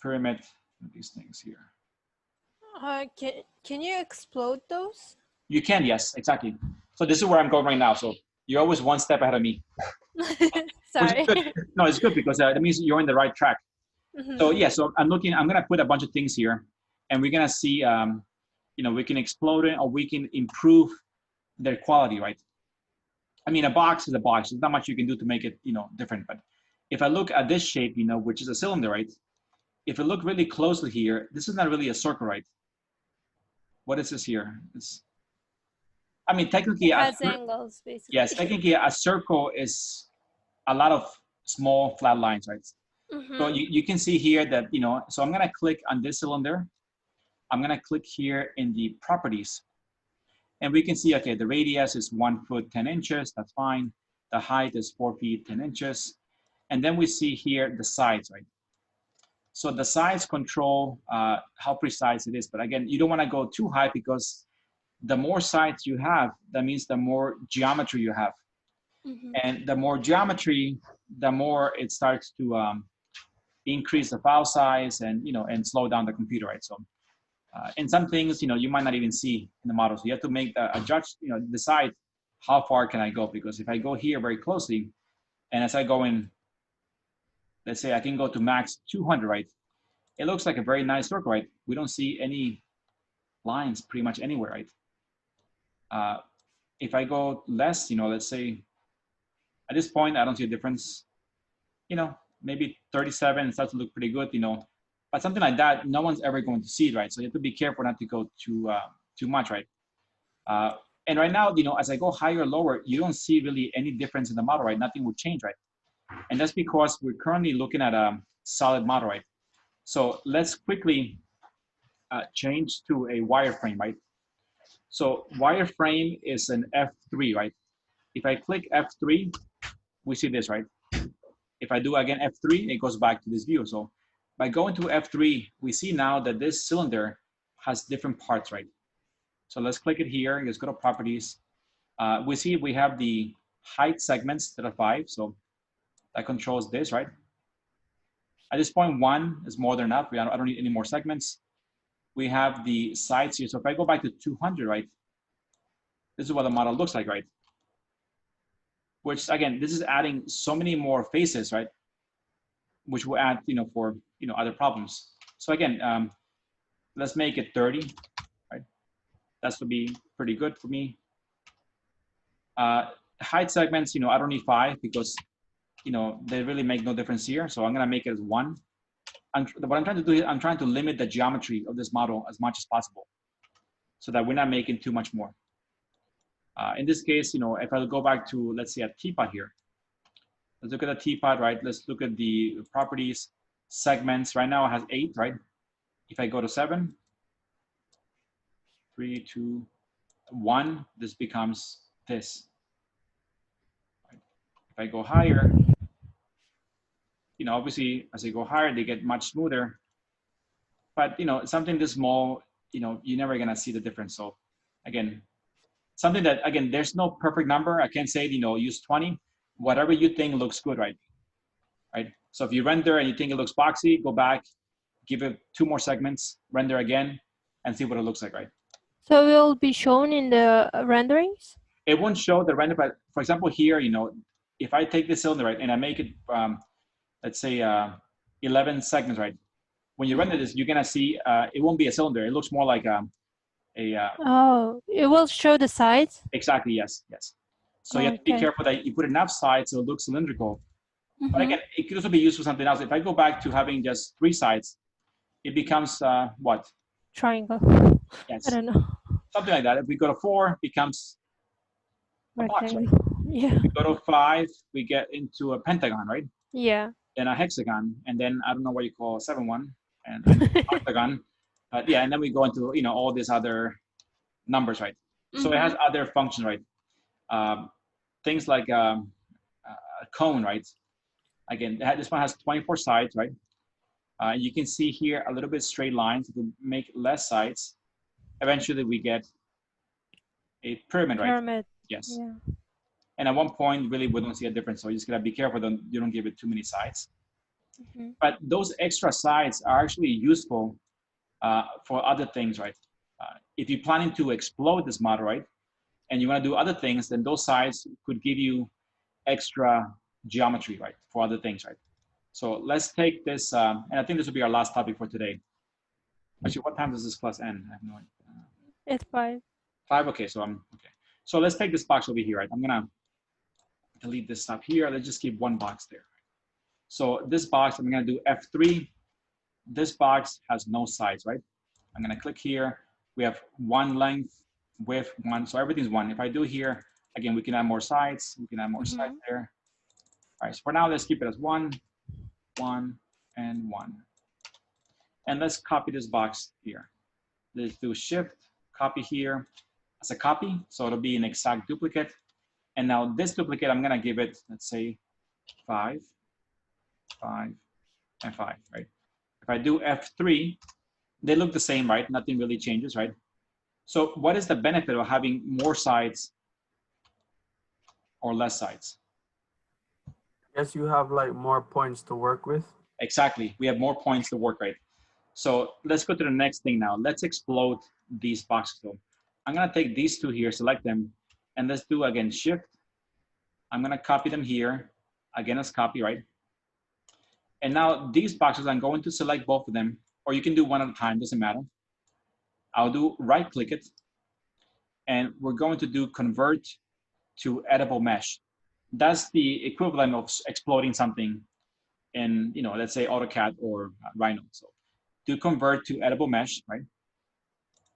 Pyramid, these things here. Can you explode those? You can, yes, exactly. So this is where I'm going right now. So you're always one step ahead of me. Sorry. No, it's good because that means you're on the right track. Mm-hmm. So yeah, so I'm gonna put a bunch of things here and we're gonna see, we can explode it or we can improve their quality, right? I mean, a box is a box. There's not much you can do to make it, different. But if I look at this shape, which is a cylinder, right? If you look really closely here, this is not really a circle, right? What is this here? Technically, it has angles, basically. yes, technically a circle is a lot of small flat lines, right? Mm-hmm. So you can see here that, so I'm gonna click on this cylinder. I'm gonna click here in the properties. And we can see, okay, the radius is 1 foot, 10 inches, that's fine. The height is 4 feet, 10 inches. And then we see here the sides, right? So the sides control how precise it is. But again, you don't wanna go too high because the more sides you have, that means the more geometry you have. Mm-hmm. And the more geometry, the more it starts to increase the file size and, and slow down the computer, right? So And some things, you might not even see in the model. So you have to make a judge, decide how far can I go? Because if I go here very closely, and as I go in, let's say I can go to max 200, right? It looks like a very nice circle, right? We don't see any lines pretty much anywhere, right? If I go less, let's say at this point, I don't see a difference. Maybe 37 starts to look pretty good, but something like that, no one's ever going to see it, right? So you have to be careful not to go too much, right? And right now, as I go higher or lower, you don't see really any difference in the model, right? Nothing will change, right? And that's because we're currently looking at a solid model, right? So let's quickly change to a wireframe, right? So wireframe is an F3, right? If I click F3, we see this, right? If I do again F3, it goes back to this view. So by going to F3, we see now that this cylinder has different parts, right? So let's click it here. Let's go to properties. We see we have the height segments that are 5. So that controls this, right? At this point, 1 is more than enough. I don't need any more segments. We have the sides here. So if I go back to 200, right? This is what the model looks like, right? Which again, this is adding so many more faces, right? Which will add, for other problems. So again, let's make it 30, right? That's to be pretty good for me. Height segments, I don't need 5 because they really make no difference here. So I'm gonna make it as 1. What I'm trying to do is I'm trying to limit the geometry of this model as much as possible so that we're not making too much more. In this case, if I go back to, let's say, a teapot here, let's look at the teapot, right? Let's look at the properties, segments. Right now it has 8, right? If I go to 7, 3, 2, 1, this becomes this. Right? If I go higher, obviously as I go higher, they get much smoother. But something this small, you're never gonna see the difference. So again, something that, again, there's no perfect number. I can't say, use 20. Whatever you think looks good, right? Right. So if you render and you think it looks boxy, go back, give it 2 more segments, render again, and see what it looks like, right? So it will be shown in the renderings? It won't show the render, but for example, here, if I take this cylinder, right, and I make it, let's say 11 segments, right? When you render this, you're gonna see it won't be a cylinder. It looks more like Oh, it will show the sides? exactly, yes. So you have to be Okay. careful that you put enough sides so it looks cylindrical. But Mhm. again, it could also be used for something else. If I go back to having just 3 sides, it becomes what? Triangle. Yes, I don't know. something like that. If we go to 4, it becomes a box, right? Rectangle. Yeah. If we go to 5, we get into a pentagon, right? Yeah. Then a hexagon, and then I don't know what you call a 7-1, and octagon. Yeah, and then we go into all these other numbers, right? So it has other functions, right? Things like a cone, right? Again, this one has 24 sides, right? You can see here a little bit straight lines. If we make less sides, eventually we get a pyramid, right? Pyramid. Yes. Yeah. And at one point, really, we don't see a difference. So you just gotta be careful that you don't give it too many sides. Mhm. But those extra sides are actually useful for other things, right? If you're planning to explode this model, right, and you want to do other things, then those sides could give you extra geometry, right, for other things, right? So let's take this, and I think this will be our last topic for today. Actually, what time does this class end? I have no idea. It's 5. 5, okay, so I'm, okay. So let's take this box over here, right? I'm gonna delete this stuff here. Let's just keep one box there. So this box, I'm gonna do F3. This box has no sides, right? I'm gonna click here. We have 1 length, width, 1, so everything's 1. If I do here, again, we can add more sides. We can add more sides there. All right, so for now, let's keep it as 1, 1, and 1. And let's copy this box here. Let's do Shift, copy here as a copy, so it'll be an exact duplicate. And now this duplicate, I'm gonna give it, let's say, 5, 5, and 5, right? If I do F3, they look the same, right? Nothing really changes, right? So what is the benefit of having more sides or less sides? Guess you have like more points to work with. Exactly, we have more points to work, right? So let's go to the next thing now. Let's explode these boxes. So I'm gonna take these two here, select them, and let's do again shift. I'm gonna copy them here. Again, as copy, right? And now these boxes, I'm going to select both of them, or you can do one at a time, doesn't matter. I'll do right click it, and we're going to do convert to editable mesh. That's the equivalent of exploding something in, you know, let's say AutoCAD or Rhino. So do convert to editable mesh, right?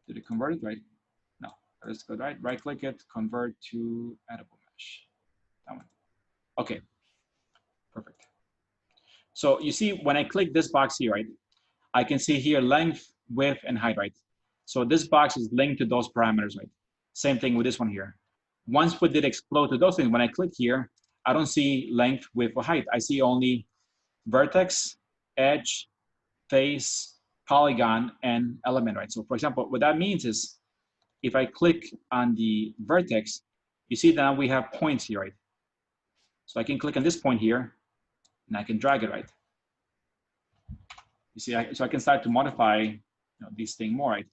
Did it convert it, right? No, let's go right click it, convert to editable mesh. That one. Okay, perfect. So you see, when I click this box here, right, I can see here length, width, and height, right? So this box is linked to those parameters, right? Same thing with this one here. Once we did explode to those things, when I click here, I don't see length, width, or height. I see only vertex, edge, face, polygon, and element, right? So for example, what that means is if I click on the vertex, you see that now we have points here, right? So I can click on this point here, and I can drag it, right? You see, so I can start to modify this thing more, right?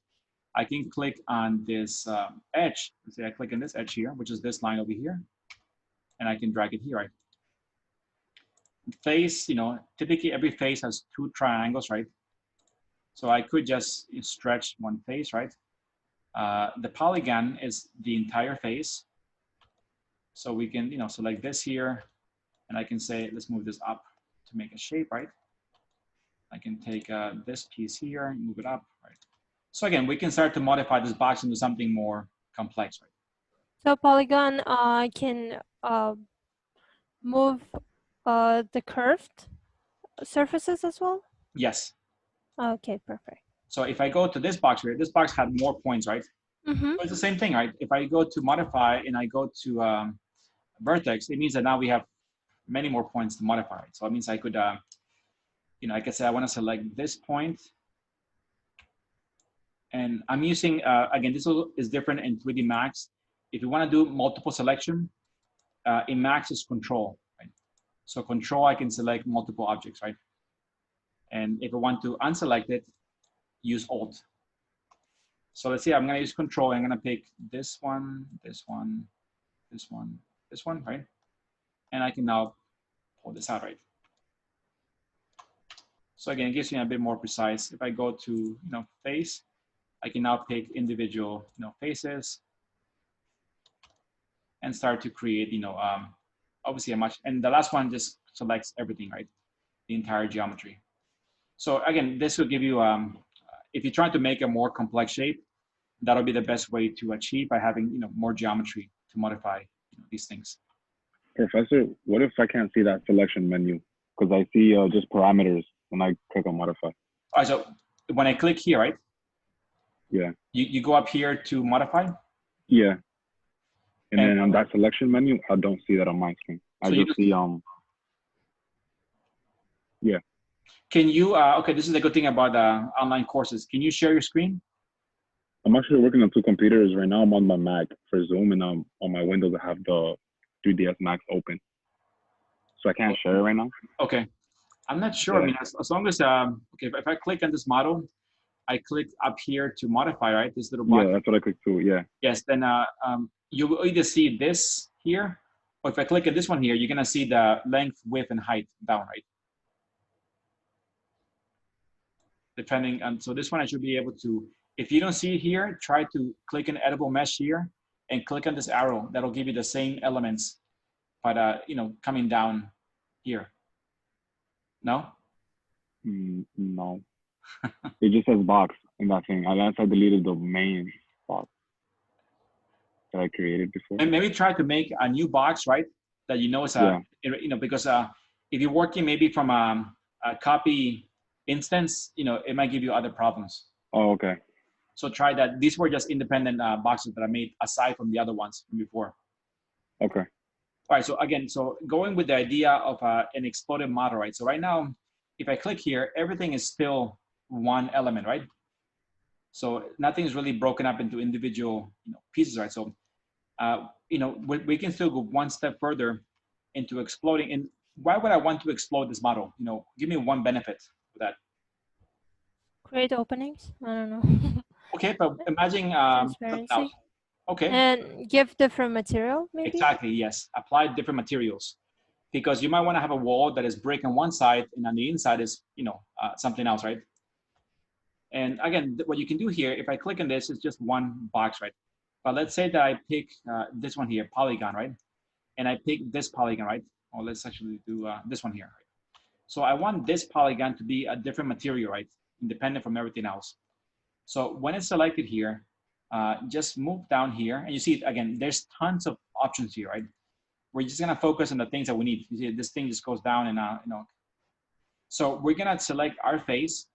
I can click on this edge. Let's say I click on this edge here, which is this line over here, and I can drag it here, right? Face, typically every face has two triangles, right? So I could just stretch one face, right? The polygon is the entire face. So we can, select this here, and I can say, let's move this up to make a shape, right? I can take this piece here, move it up, right? So again, we can start to modify this box into something more complex, right? So polygon can move the curved surfaces as well? Yes. Okay, perfect. So if I go to this box here, this box had more points, right? Mm-hmm. So it's the same thing, right? If I go to modify and I go to vertex, it means that now we have many more points to modify, right? So it means I could, I could say I want to select this point. And I'm using, again, this is different in 3D Max. If you want to do multiple selection, in Max is control, right? So control, I can select multiple objects, right? And if I want to unselect it, use Alt. So let's see, I'm gonna use control. I'm gonna pick this one, this one, this one, this one, right? And I can now pull this out, right? So again, it gives me a bit more precise. If I go to, face, I can now pick individual, faces and start to create, obviously a much, and the last one just selects everything, right? The entire geometry. So again, this will give you, if you're trying to make a more complex shape, that'll be the best way to achieve by having, more geometry to modify these things. Professor, what if I can't see that selection menu? Because I see just parameters when I click on modify. All right, so when I click here, right? Yeah. You go up here to modify? Yeah. And then on that selection menu, I don't see that on my screen. I just see, yeah. Can you, okay, this is the good thing about online courses. Can you share your screen? I'm actually working on two computers right now. I'm on my Mac for Zoom, and on my Windows, I have the 3ds Max open. So I can't share it right now. Okay. I'm not sure. Yeah. I mean, as long as, okay, if I click on this model, I click up here to modify, right? This little box. Yeah, that's what I clicked too, yeah. Yes, then you will either see this here, or if I click at this one here, you're gonna see the length, width, and height down, right? Depending on, so this one I should be able to, if you don't see it here, try to click an editable mesh here and click on this arrow. That'll give you the same elements, but coming down here. No? No. It just says box in that thing. Unless I deleted the main box that I created before. And maybe try to make a new box, right? That is a, because if you're working maybe from a copy instance, it might give you other problems. Oh, okay. So try that. These were just independent boxes that I made aside from the other ones from before. Okay. All right, so again, so going with the idea of an exploded model, right? So right now, if I click here, everything is still one element, right? So nothing is really broken up into individual pieces, right? So, we can still go one step further into exploding. And why would I want to explode this model? Give me one benefit for that. Create openings. I don't know. Okay, but imagine something else. Transparency. Okay, And give different material, maybe. exactly, yes. Apply different materials because you might want to have a wall that is brick on one side and on the inside is, something else, right? And again, what you can do here, if I click on this, it's just one box, right? But let's say that I pick this one here, polygon, right? And I pick this polygon, right? Or let's actually do this one here. Right? So I want this polygon to be a different material, right? Independent from everything else. So when it's selected here, just move down here and you see, again, there's tons of options here, right? We're just gonna focus on the things that we need. You see this thing just goes down and, So we're gonna select our face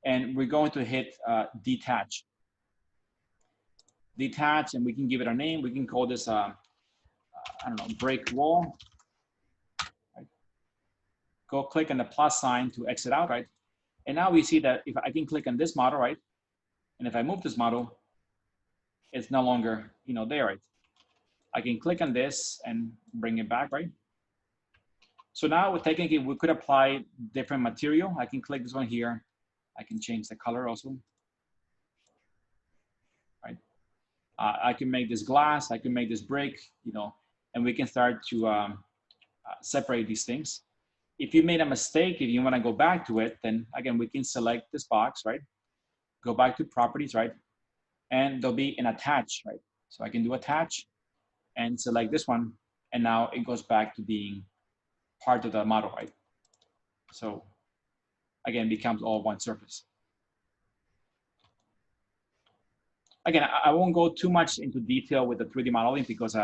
and we're going to hit detach. Detach, and we can give it a name. We can call this, I don't know, break wall. Right? Go click on the plus sign to exit out, right? And now we see that if I can click on this model, right? And if I move this model, it's no longer, there, right? I can click on this and bring it back, right? So now technically we could apply different material. I can click this one here. I can change the color also, right? I can make this glass, I can make this brick, and we can start to separate these things. If you made a mistake, if you want to go back to it, then again, we can select this box, right? Go back to properties, right? And there'll be an attach, right? So I can do attach and select this one. And now it goes back to being part of the model, right? So again, becomes all one surface. Again, I won't go too much into detail with the 3D modeling because,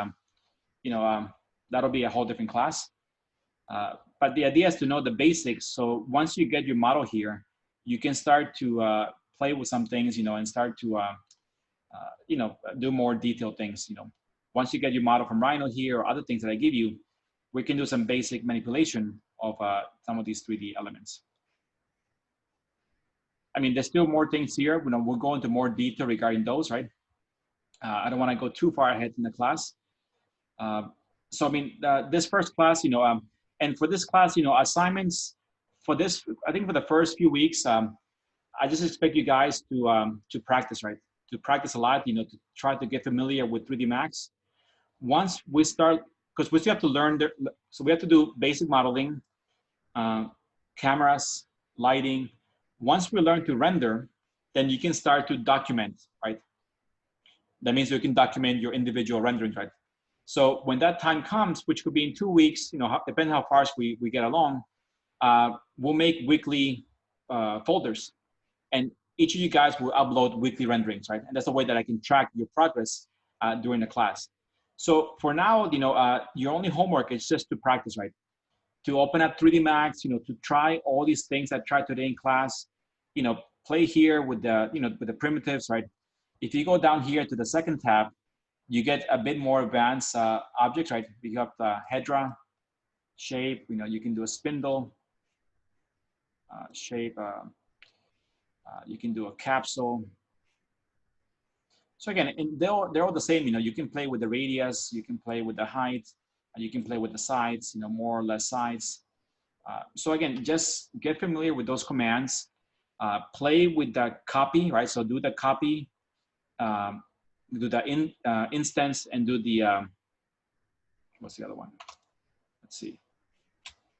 that'll be a whole different class. But the idea is to know the basics. So once you get your model here, you can start to play with some things, and start to, do more detailed things, Once you get your model from Rhino here or other things that I give you, we can do some basic manipulation of some of these 3D elements. I mean, there's still more things here. We'll go into more detail regarding those, right? I don't want to go too far ahead in the class. So, I mean, this first class, and for this class, assignments for this, I think for the first few weeks, I just expect you guys to practice, right? To practice a lot, to try to get familiar with 3D Max. Once we start, because we still have to learn, so we have to do basic modeling, cameras, lighting. Once we learn to render, then you can start to document, right? That means you can document your individual renderings, right? So when that time comes, which could be in 2 weeks, depending how fast we get along, we'll make weekly folders. And each of you guys will upload weekly renderings, right? And that's the way that I can track your progress during the class. So for now, your only homework is just to practice, right? To open up 3D Max, to try all these things I tried today in class, play here with the, with the primitives, right? If you go down here to the second tab, you get a bit more advanced objects, right? You have the Hedra, shape, you can do a spindle, shape, you can do a capsule. So again, and they're all the same, you can play with the radius, you can play with the height, you can play with the sides, more or less sides. So again, just get familiar with those commands. Play with the copy, right? So do the copy, do the instance, and do the, what's the other one? Let's see.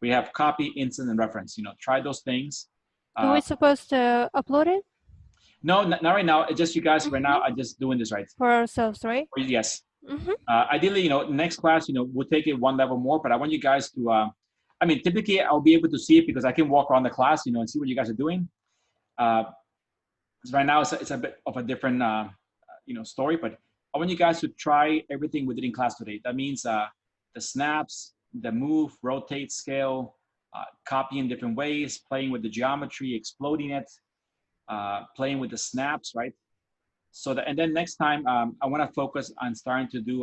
We have copy, instance, and reference. Try those things. Are we supposed to upload it? No, not right now. It's just you guys right now are just doing this, right? For ourselves, right? Yes. Ideally, next class, we'll take it one level more, but I want you guys to, I mean, typically I'll be able to see it because I can walk around the class, and see what you guys are doing. Right now it's a bit of a different, story, but I want you guys to try everything we did in class today. That means the snaps, the move, rotate, scale, copy in different ways, playing with the geometry, exploding it, playing with the snaps, right? So and then next time, I want to focus on starting to do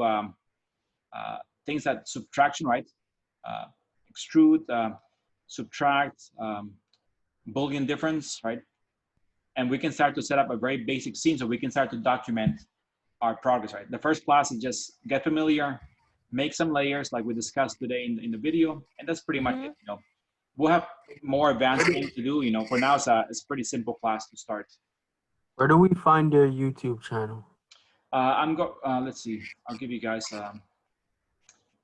things that subtraction, right? Extrude, subtract, Boolean difference, right? And we can start to set up a very basic scene so we can start to document our progress, right? The first class is just get familiar, make some layers like we discussed today in the video, and that's pretty much it. we'll have more advanced things to do. You know, for now it's a pretty simple class to start. Where do we find your YouTube channel? Let's see. I'll give you guys.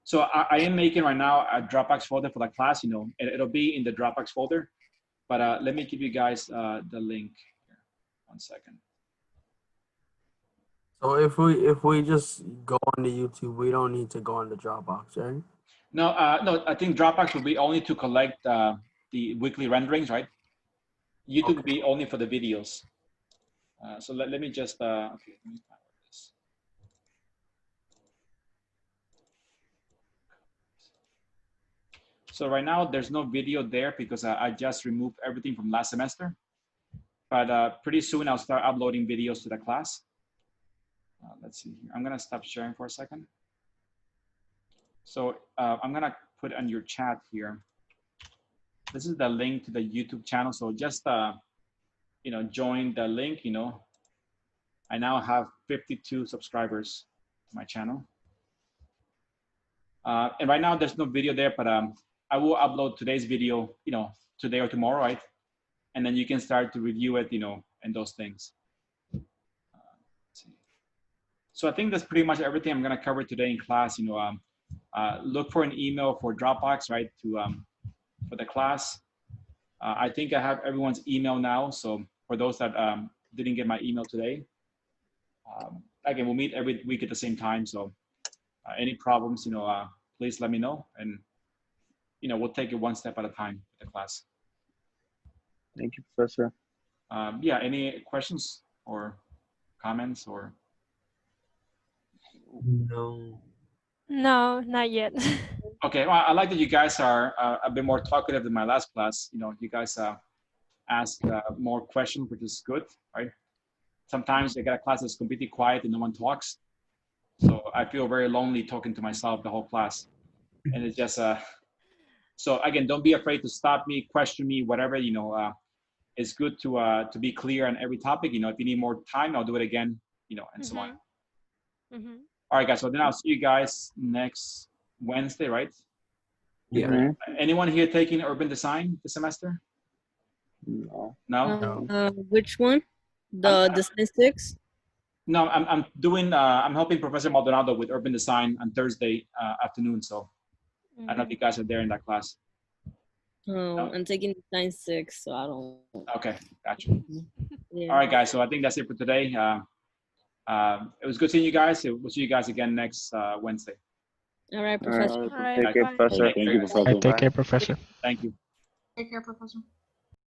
So I am making right now a Dropbox folder for the class. You know, it'll be in the Dropbox folder. But let me give you guys the link here. 1 second. So if we just go on the YouTube, we don't need to go on the Dropbox, right? No, no. I think Dropbox will be only to collect the weekly renderings, right? YouTube will be only for the videos. So let me just okay. Let me find this. So right now there's no video there because I just removed everything from last semester. But pretty soon I'll start uploading videos to the class. Let's see here. I'm gonna stop sharing for a second. So I'm gonna put on your chat here. This is the link to the YouTube channel. So just you know, join the link. You know, I now have 52 subscribers to my channel. And right now there's no video there, but I will upload today's video, you know, today or tomorrow, right? And then you can start to review it, you know, and those things. So I think that's pretty much everything I'm gonna cover today in class. You know, look for an email for Dropbox, right, to for the class. I think I have everyone's email now. So for those that didn't get my email today, again, we'll meet every week at the same time. So any problems, you know, please let me know, and you know, we'll take it one step at a time with the class. Thank you, Professor. Yeah, any questions or comments or? No. No, not yet. Okay, well, I like that you guys are a bit more talkative than my last class. You know, you guys ask more questions, which is good, right? Sometimes I got a class that's completely quiet and no one talks. So I feel very lonely talking to myself the whole class. And it's just, so again, don't be afraid to stop me, question me, whatever, you know, it's good to be clear on every topic. You know, if you need more time, I'll do it again, you know, and so on. Mm-hmm. All right, guys, so then I'll see you guys next Wednesday, right? Yeah. Mhm. Anyone here taking urban design this semester? No. No? Which one? The statistics? No, I'm doing, I'm helping Professor Maldonado with urban design on Thursday afternoon. So I don't know if you guys are there in that class. Oh, I'm taking design 6, so I don't. Okay, gotcha. Yeah. All right, guys, so I think that's it for today. It was good seeing you guys. We'll see you guys again next Wednesday. All right, All right. Professor. All right, Take care, bye. Professor. Thank you, Professor. Take care, Professor. Thank you. Take care, Professor.